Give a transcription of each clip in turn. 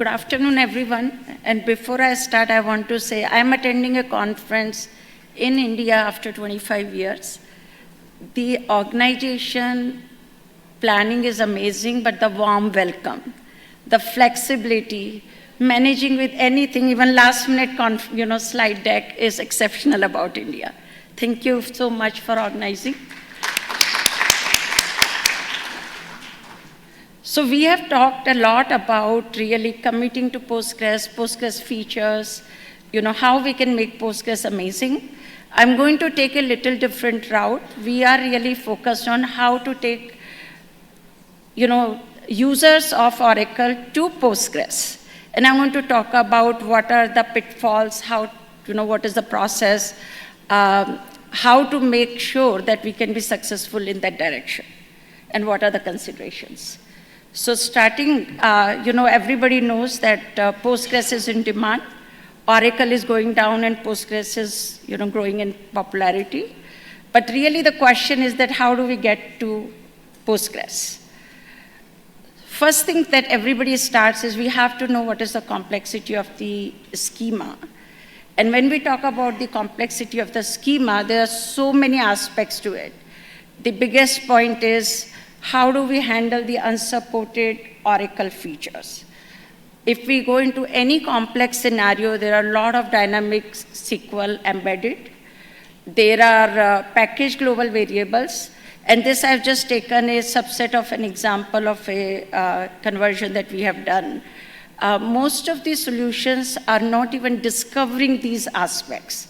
Good afternoon, everyone. And before I start, I want to say I'm attending a conference in India after 25 years. The organization planning is amazing, but the warm welcome, the flexibility, managing with anything, even last-minute slide deck is exceptional about India. Thank you so much for organizing. So we have talked a lot about really committing to Postgres features, how we can make Postgres amazing. I'm going to take a little different route. We are really focused on how to take, users of Oracle to Postgres. And I'm going to talk about what are the pitfalls, what is the process, how to make sure that we can be successful in that direction, and what are the considerations. So starting, everybody knows that Postgres is in demand. Oracle is going down and Postgres is, growing in popularity. But really the question is that how do we get to Postgres? First thing that everybody starts is we have to know what is the complexity of the schema. And when we talk about the complexity of the schema, there are so many aspects to it. The biggest point is, how do we handle the unsupported Oracle features? If we go into any complex scenario, there are a lot of dynamic SQL embedded. There are packaged global variables. And this I've just taken a subset of an example of a conversion that we have done. Most of these solutions are not even discovering these aspects.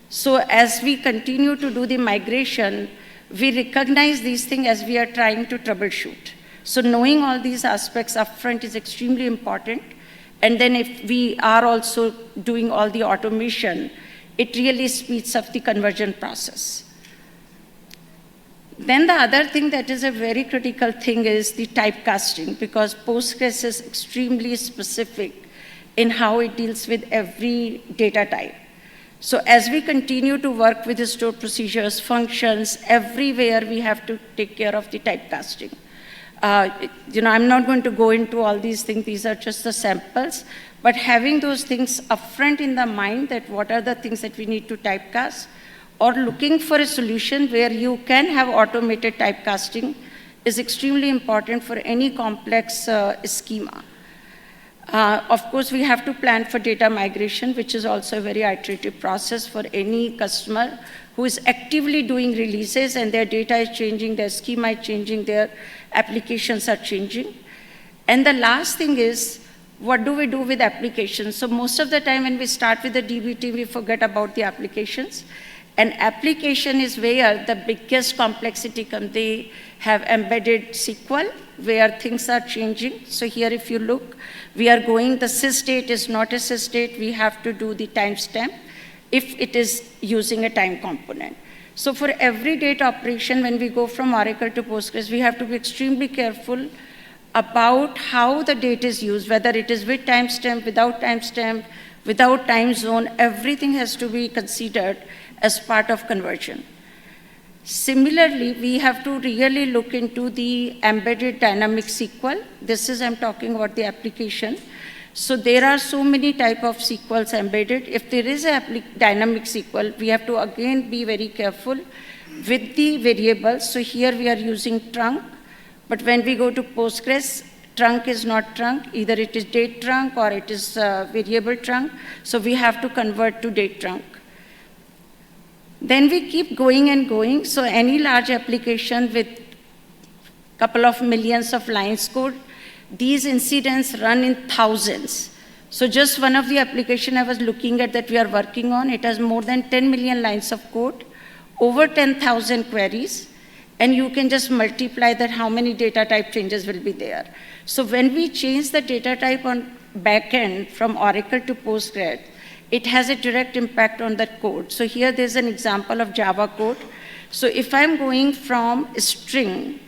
So as we continue to do the migration, we recognize these things as we are trying to troubleshoot. So knowing all these aspects upfront is extremely important. And then if we are also doing all the automation, it really speeds up the conversion process. Then the other thing that is a very critical thing is the typecasting, because Postgres is extremely specific in how it deals with every data type. So as we continue to work with the stored procedures, functions, everywhere we have to take care of the typecasting. I'm not going to go into all these things, these are just the samples, but having those things upfront in the mind that what are the things that we need to typecast, or looking for a solution where you can have automated typecasting is extremely important for any complex schema. Of course, we have to plan for data migration, which is also a very iterative process for any customer who is actively doing releases and their data is changing, their schema is changing, their applications are changing. And the last thing is, what do we do with applications? So most of the time when we start with the DBT, we forget about the applications. And application is where the biggest complexity comes. They have embedded SQL, where things are changing. So here, if you look, we are going, the sysdate is not a sysdate. We have to do the timestamp if it is using a time component. So for every data operation, when we go from Oracle to Postgres, we have to be extremely careful about how the data is used, whether it is with timestamp, without time zone, everything has to be considered as part of conversion. Similarly, we have to really look into the embedded dynamic SQL. This is, I'm talking about the application. So there are so many types of SQLs embedded. If there is a dynamic SQL, we have to again be very careful with the variables. So here we are using trunk, but when we go to Postgres, trunk is not trunk. Either it is date trunk or it is variable trunk. So we have to convert to date trunk. Then we keep going and going. So any large application with a couple of millions of lines code, these incidents run in thousands. So just one of the application I was looking at that we are working on, it has more than 10 million lines of code, over 10,000 queries, and you can just multiply that how many data type changes will be there. So when we change the data type on backend from Oracle to Postgres, it has a direct impact on that code. So here there's an example of Java code. So if I'm going from string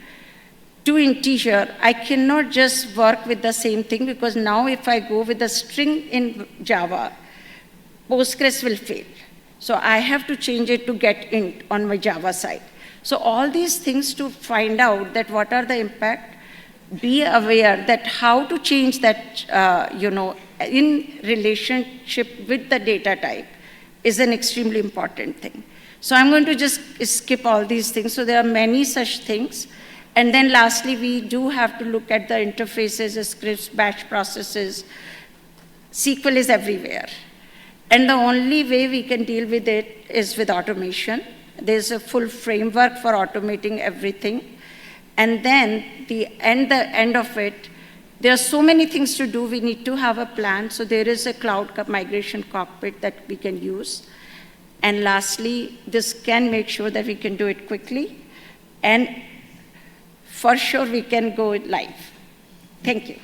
to integer, I cannot just work with the same thing, because now if I go with a string in Java, Postgres will fail. So I have to change it to getInt on my Java side. So all these things to find out that what are the impact, be aware that how to change that, in relationship with the data type is an extremely important thing. So I'm going to just skip all these things. So there are many such things. And then lastly, we do have to look at the interfaces, scripts, batch processes. SQL is everywhere. And the only way we can deal with it is with automation. There's a full framework for automating everything. And then the end of it, there are so many things to do. We need to have a plan. So there is a cloud migration cockpit that we can use. And lastly, this can make sure that we can do it quickly. And for sure, we can go live. Thank you.